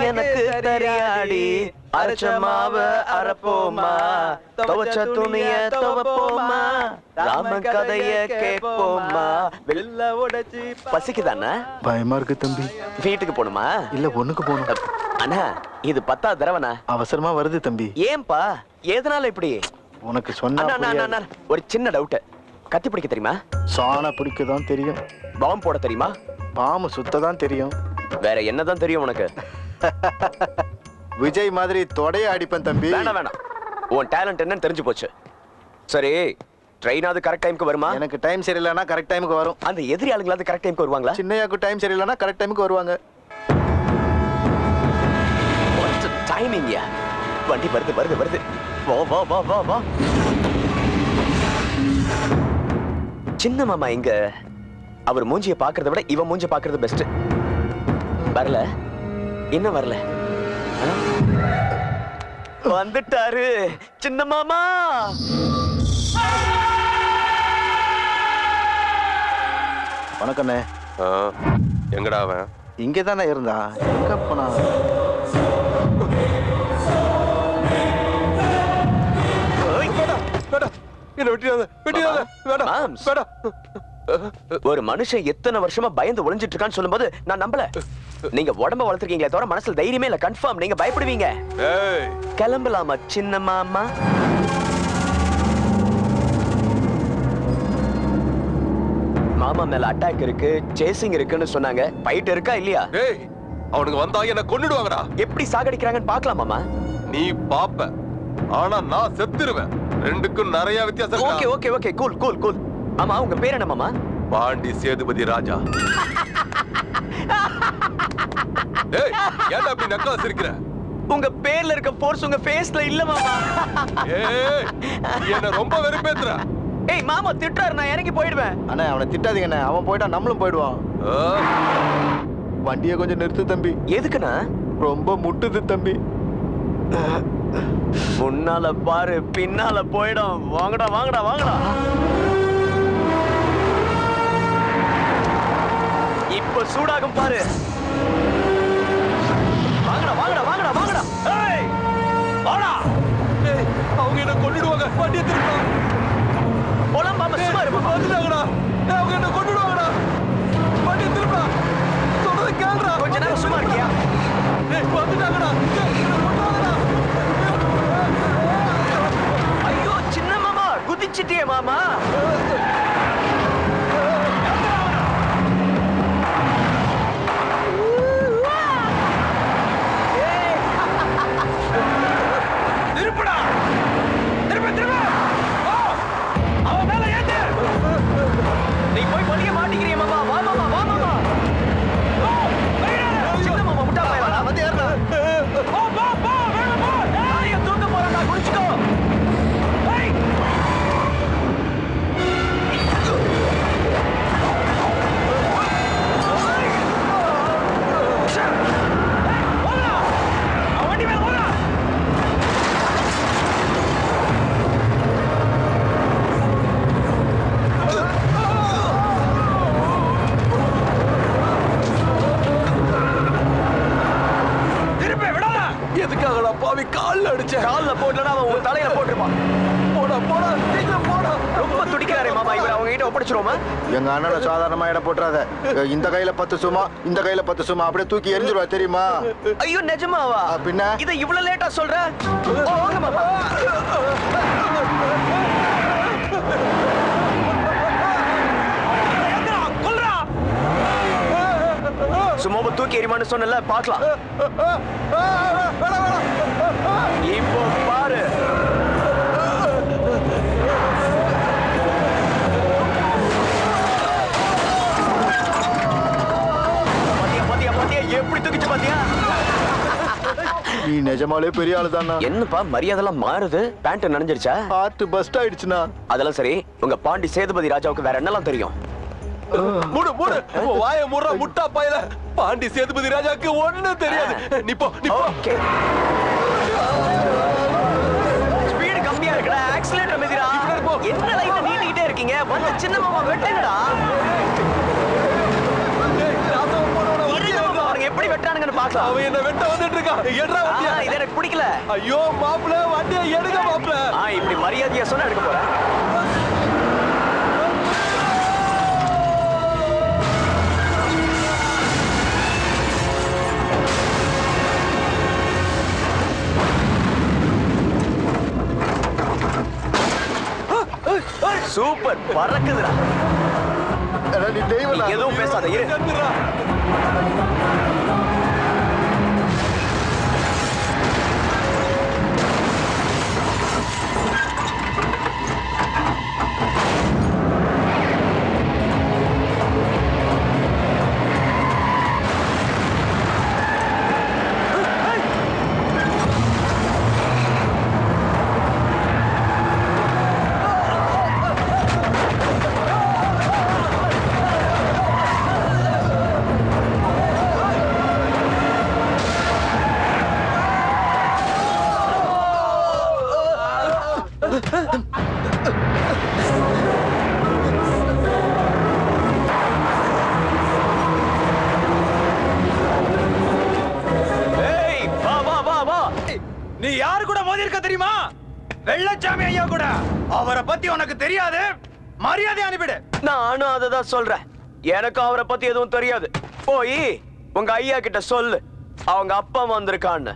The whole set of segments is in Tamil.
எனக்கு தரியாடி அரைச்ச மாவ அரைப்போமா துவச்ச துணிய துவப்போமா ராம கதைய கேட்போமா வெள்ள உடைச்சி பசிக்குதானே பயமா இருக்கு தம்பி. வீட்டுக்கு போணுமா இல்ல ஒண்ணுக்கு போகணும். அண்ணா இது 10வது தடவைண்ணா. அவசரமா வருது தம்பி. ஏன்பா எதனால இப்படி? உனக்கு சொன்ன ஒரு சின்ன டவுட். கத்தி பிடிக்க தெரியுமா? சாண பிடிக்கதான் தெரியும். பாம் போட தெரியுமா? பாம்பு சுத்ததான் தெரியும். வேற என்னதான் தெரியும் உனக்கு? விஜய் மாதிரி தொடைய அடிப்பேன் தம்பி. வேணாம் வேணாம், உன் டேலண்ட் என்னன்னு தெரிஞ்சு போச்சு. சரி ட்ரெயினாவது கரெக்ட் டைமுக்கு வருமா? எனக்கு டைம் சரியில்லைன்னா கரெக்ட் டைமுக்கு வரும். அந்த எதிரி ஆளுங்களாவது கரெக்ட் டைமுக்கு வருவாங்களா? சின்னையாக்கு டைம் சரியில்லைன்னா கரெக்ட் டைமுக்கு வருவாங்க. டைமிங் யா. வண்டி வருது வருது வருது. வா வா வா வா வா. சின்ன மாமா இங்க. அவர் மூஞ்சிய பாக்குறத விட இவன் மூஞ்சிய பாக்குறது பெஸ்ட். வரல என்ன வரல? வந்துட்டாரு சின்ன மாமா. வணக்கண்ணே. எங்கடா அவன்? இங்கே தானே இருந்தா. எங்க போனா? ஒரு மனுஷன் எத்தனை வருஷமா பயந்து ஒளிஞ்சிட்டு இருக்கான்னு சொல்லும்போது நான் நம்பல. நீங்க உடம்ப வளர்த்திருக்கீங்களே தவிர மனசுல தைரியமே இல்ல. கன்ஃபார்ம் நீங்க பயப்படுவீங்க. கிளம்பலாமா சின்ன மாமா? மாமா மேல அட்டாக் இருக்கு, சேசிங் இருக்குன்னு சொன்னாங்க. ஃபைட் இருக்கா இல்லையா? அவனுக்கு வந்தா என்ன கொன்னுடுவாங்கடா. எப்படி சாகடிக்கிறாங்கன்னு பார்க்கலாம் மாமா. நீ பாப்ப, ஆனா நான் செத்துருவேன். ரெண்டுக்கும் நிறைய வித்தியாசம். Okay okay okay cool cool cool. ஆமா உங்க பேர் என்ன மாமா? பாண்டி சேதுபதி ராஜா. ஏய் ஏன்டா அப்படி நக்கலா சிரிக்கிற? உங்க பேர்ல இருக்க ஃபோர்ஸ் உங்க ஃபேஸ்ல இல்ல மாமா. ஏய் என்ன ரொம்ப வெறுப்பேத்துற. ஏய் மாமா திட்டுறாரு, நான் இறங்கி போயிடுவேன். அண்ணா அவனை திட்டாதீங்க அண்ணா. அவன் போயிட்டா நம்மளும் போயிடுவான். வண்டியை கொஞ்சம் நிறுத்து தம்பி. எதுக்குண்ணா? ரொம்ப முட்டுது தம்பி. முன்னால பாரு பின்னால போயிடும். வாங்கடா வாங்கடா வாங்கடா. இப்ப சூடாகும் பாரு. வாங்கடா வாங்கடா வாங்கடா வாங்கடா. ஏய் வாடா. ஏய் அவங்க என்ன கொன்னுடுவாங்க. வண்டியை திருப்பு. போலாம் மாமா சும்மா இரு மாமா. வந்துட்டாங்கடா. ஏய் அவங்க என்ன கொன்னுடுவாங்கடா. வண்டியை திருப்பு. சொல்றத கேளுடா. கொஞ்ச நேரம் சும்மா இருக்கியா? ஏய் வந்துட்டாங்கடா. ஐயோ சின்ன மாமா குதிச்சிட்டியே மாமா. திருப்படா திருப்ப திருப்ப. அவன் மேல ஏத்து. நீ போய் வலிய மாட்டிக்கிறிய மாமா. வா மாமா வா மாமா. சின்ன மாமா முட்டா பையனா வந்து ஏறடா. போ போ போ வேணும் போ. ஏய் தூக்க போறடா குடிச்சுக்கோ. ஏய் எதுக்காகடா பாவி கால்ல அடிச்ச? கால்ல போடலனா அவன் உன் தலையில போட்டுருப்பான். போடா போடா சீக்கிரம் போடா. ரொம்ப துடிக்கிறாரே மாமா. இவர் அவங்க கிட்ட ஒப்படைச்சிரோமா? எங்க அண்ணனை சாதாரணமா இடம் போட்டுறாத. இந்த கையில 10 சும்மா, இந்த கையில 10 சும்மா அப்படியே தூக்கி எரிஞ்சிருவா தெரியுமா? ஐயோ நிஜமாவா? பின்ன இத இவ்வளவு லேட்டா சொல்ற? வாங்க மாமா. சும்மா தூக்கி எறிமான்னு சொன்னல பார்க்கலாம். இப்போ பாரு. பாத்தியா பாத்தியா எப்படி தூக்கிச்சு பாத்தியா? நீ நிஜமாலே பெரிய ஆளு தானா? என்னப்பா மரியாதைலாம் மாறுது? பேண்ட் நனைஞ்சிருச்சா? ஹார்ட் பஸ்ட் ஆயிடுச்சுனா? அதெல்லாம் சரி. உங்க பாண்டி சேதுபதி ராஜாவுக்கு வேற என்னலாம் தெரியும்? மூடு மூடு வாயை மூடுற முட்டா பயல. பாண்டி சேதுபதி ராஜாக்கு ஒண்ணும் தெரியாது. நீ போ நீ போ. ஓகே ஸ்பீடு கம்மியா இருக்குடா. ஆக்சிலரேட்டர் மிதிடா. என்ன லைட்டா நீட்டிக்கிட்டே இருக்கீங்க? வந்து சின்ன மாமா வெட்டுங்கடா. எப்படி வெட்டானுங்க பண்றானுங்கன்னு பாக்கலாம். அவன் என்ன வெட்ட வந்துட்டு இருக்கான். எடுறா வண்டியை. இது எனக்கு பிடிக்கல. ஐயோ மாப்ள, வண்டியை எடுங்க மாப்ள. இப்படி மரியாதையா சொன்னா எடுக்க போறேன். சூப்பர், பறக்குதுடா. நீ தெய்வம் எதுவும் பேசாத, இரு. எடுத்துறா. ஏய், வா வா வா வா. நீ யாரு கூட மோதி இருக்க தெரியுமா? வெள்ளச்சாமி ஐயா கூட. அவரை பத்தி உனக்கு தெரியாது. மரியாதை அனுப்பிடு. நானும் அததான் சொல்றேன். எனக்கு அவரை பத்தி எதுவும் தெரியாது. போய் உங்க ஐயா கிட்ட சொல்லு, அவங்க அப்பா வந்திருக்கான்னு.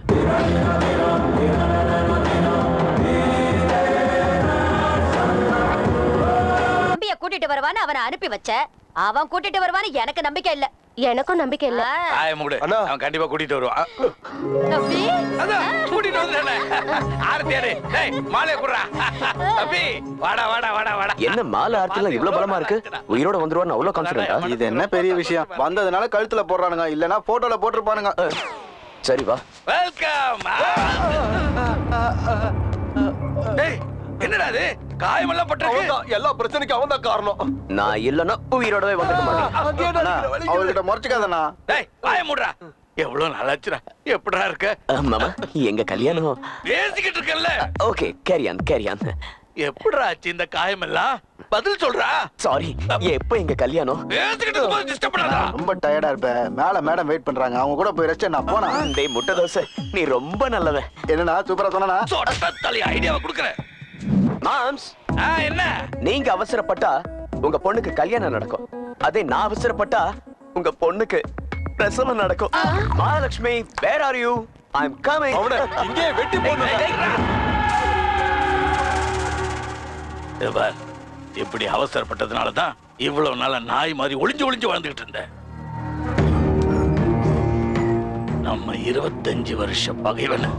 தம்பிய கூட்டிட்டு வருவான்னு அவனை அனுப்பி வச்ச. அவன் கூட்டிட்டு வருவான்னு எனக்கு நம்பிக்கை இல்ல. எனக்கும் நம்பிக்கை இல்ல. அண்ணா. அவன் கண்டிப்பா கூட்டிட்டு வருவான். தம்பி கூட்டிட்டு வந்துட்டேனே. ஆர்த்தியாரே, டேய் மாலைய குடுறா. தம்பி, வாடா வாடா வாடா வாடா. என்ன மாலை ஆர்த்தில இவ்வளவு பலமா இருக்கு? உயிரோட வந்துருவான்னு அவ்வளவு கான்ஃபிடென்ட்டா? இது என்ன பெரிய விஷயம்? வந்ததுனால கழுத்துல போடுறானுங்க, இல்லனா போட்டோல போட்டுருப்பானுங்க. சரி வா. வெல்கம். டேய், என்னடா இது? காயமெல்லாம் பட்டிருக்கு. அவன்தான், எல்லா பிரச்சனைக்கும் அவன்தான் காரணம். நான் இல்லன்னா உயிரோடவே வந்துக்க மாட்டேன். அண்ணா, அவர்கிட்ட முறைச்சுக்காதண்ணா. டேய், வாய மூடுடா. எவ்வளவு நாளாச்சுடா. எப்படிடா இருக்க? மாமா, எங்க கல்யாணம். பேசிக்கிட்டு இருக்கல்ல. Okay, carry on carry on. எப்படிடா ஆச்சு இந்த காயமெல்லாம்? பதில் சொல்றா. சாரி, எப்போ எங்க கல்யாணம்? பேசிக்கிட்டு இருக்கும்போது டிஸ்டர்ப் பண்ணாதடா. ரொம்ப டயர்டா இருப்ப. மேல மேடம் வெயிட் பண்றாங்க, அவங்க கூட போய் ரெஸ்ட். நான் போனா. டேய் முட்டை தோசை, நீ ரொம்ப நல்லவன். என்னண்ணா சூப்பரா சொன்னா? சொட்ட தலை ஐடியாவை கொடுக்குறேன். மாம்ஸ், என்ன? நீங்க அவசரப்பட்டா உங்க பொண்ணுக்கு கல்யாணம் நடக்கும். அதே நான் அவசரப்பட்டா உங்க பொண்ணுக்கு பிரசவம் நடக்கும். Mahalakshmi, where are you? I'm coming. அவனை இங்கே வெட்டி போடணும். பார், இப்படி அவசரப்பட்டதுனாலதான் இவ்வளவு நாள நாய் மாதிரி ஒளிஞ்சு ஒளிஞ்சு வாழ்ந்துகிட்டு இருந்தேன். நம்ம 25 வருஷ பகைவன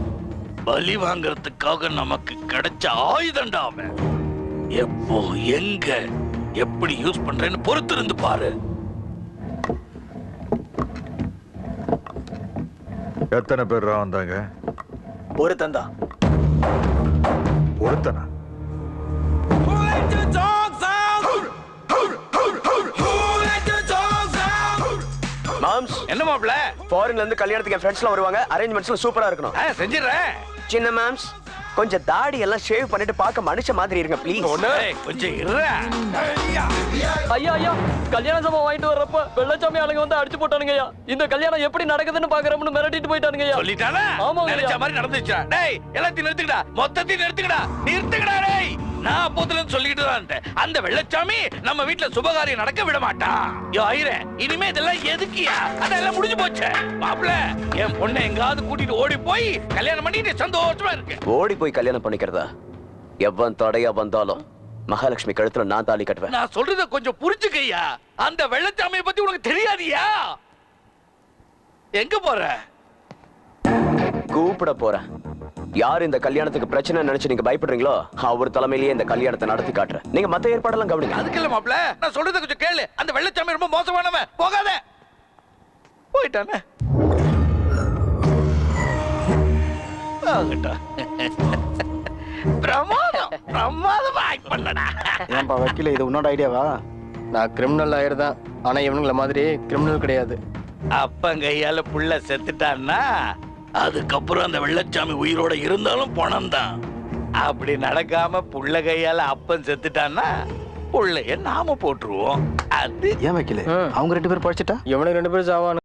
பலி வாங்கறதுக்காக நமக்கு கிடைச்ச ஆயுதண்டா அவன். எப்போ எங்க எப்படி யூஸ் பண்றேன்னு பொறுத்து இருந்து பாரு. எத்தனை பேர் வந்தாங்க? ஒருத்தன் தான். ஒருத்தனா? மாம்ஸ், என்ன மாப்ள? ஃபாரின்ல இருந்து கல்யாணத்துக்கு என் ஃப்ரெண்ட்ஸ்லாம் வருவாங்க. அரேஞ்ச்மெண்ட்ஸ்லாம் சூப்பரா இருக்கணும். செஞ்சிடறேன். சின்ன மாம்ஸ், கொஞ்சம் தாடி எல்லாம் ஷேவ் பண்ணிட்டு பார்க்க மனுஷ மாதிரி இருங்க ப்ளீஸ். கொஞ்சம் இருடா. ஐயா ஐயா, கல்யாண சபை வாங்கிட்டு வர்றப்ப வெள்ளச்சாமி ஆளுங்க வந்து அடிச்சு போட்டானுங்க ஐயா. இந்த கல்யாணம் எப்படி நடக்குதுன்னு பாக்குறோம்னு மிரட்டிட்டு போயிட்டானுங்க ஐயா. சொல்லிட்டானா? ஆமாங்க ஐயா. நினைச்ச மாதிரி நடந்துச்சா? டேய், எல்லாத்தையும் நிறுத்துக்கடா. மொத்தத்தையும் நிறுத்துக்கடா. நிறுத்துக்கடா டேய். நான் அப்போதுல இருந்து சொல்லிட்டு தான் இருந்தேன். அந்த வெள்ளச்சாமி நம்ம வீட்ல சுபகாரியம் நடக்க விட மாட்டான். யோ ஐயரே, இனிமே இதெல்லாம் எதுக்கியா? அதெல்லாம் முடிஞ்சு போச்சு. மாப்ள, என் பொண்ணை எங்காவது கூட்டிட்டு ஓடி போய் கல்யாணம் பண்ணிட்டு சந்தோஷமா இருக்கு. ஓடி போய் கல்யாணம் பண்ணிக்கிறதா? எவன் தடையா வந்தாலும் மகாலட்சுமி கழுத்துல நான் தாலி கட்டுவேன். நான் சொல்றத கொஞ்சம் புரிஞ்சுக்கய்யா. அந்த வெள்ளச்சாமியை பத்தி உனக்கு தெரியாதியா? எங்க போற? கூப்பிட போறேன். யார் இந்த கல்யாணத்துக்கு பிரச்சனை நினைச்சு நீங்க பயப்படுறீங்களோ அவர் தலைமையிலேயே இந்த கல்யாணத்தை நடத்தி காட்டுறேன். நீங்க மத்த ஏற்பாடெல்லாம் கவனிங்க. அதுக்கு இல்ல மாப்ள, நான் சொல்றத கொஞ்சம் கேளு. அந்த வெள்ளச்சாமி ரொம்ப மோசமானவன். போகாத. போயிட்டானே. பிரமாதம், பிரமாதமா ஆக்ட் பண்ணடா. ஏன்பா வக்கீல, இது உன்னோட ஐடியாவா? நான் கிரிமினல் லாயர் தான், ஆனா இவனுங்கள மாதிரி கிரிமினல் கிடையாது. அப்பன் கையால புள்ள செத்துட்டான்னா அதுக்கப்புறம் அந்த வெள்ளச்சாமி உயிரோட இருந்தாலும் பணம் தான். அப்படி நடக்காம புள்ள கையால அப்பன் செத்துட்டான்னா புள்ளைய நாம போட்டுருவோம். அது ஏன் வக்கீல, அவங்க 2 பேரும் படிச்சுட்டா? இவனுக்கு 2 பேரும் சாவானு.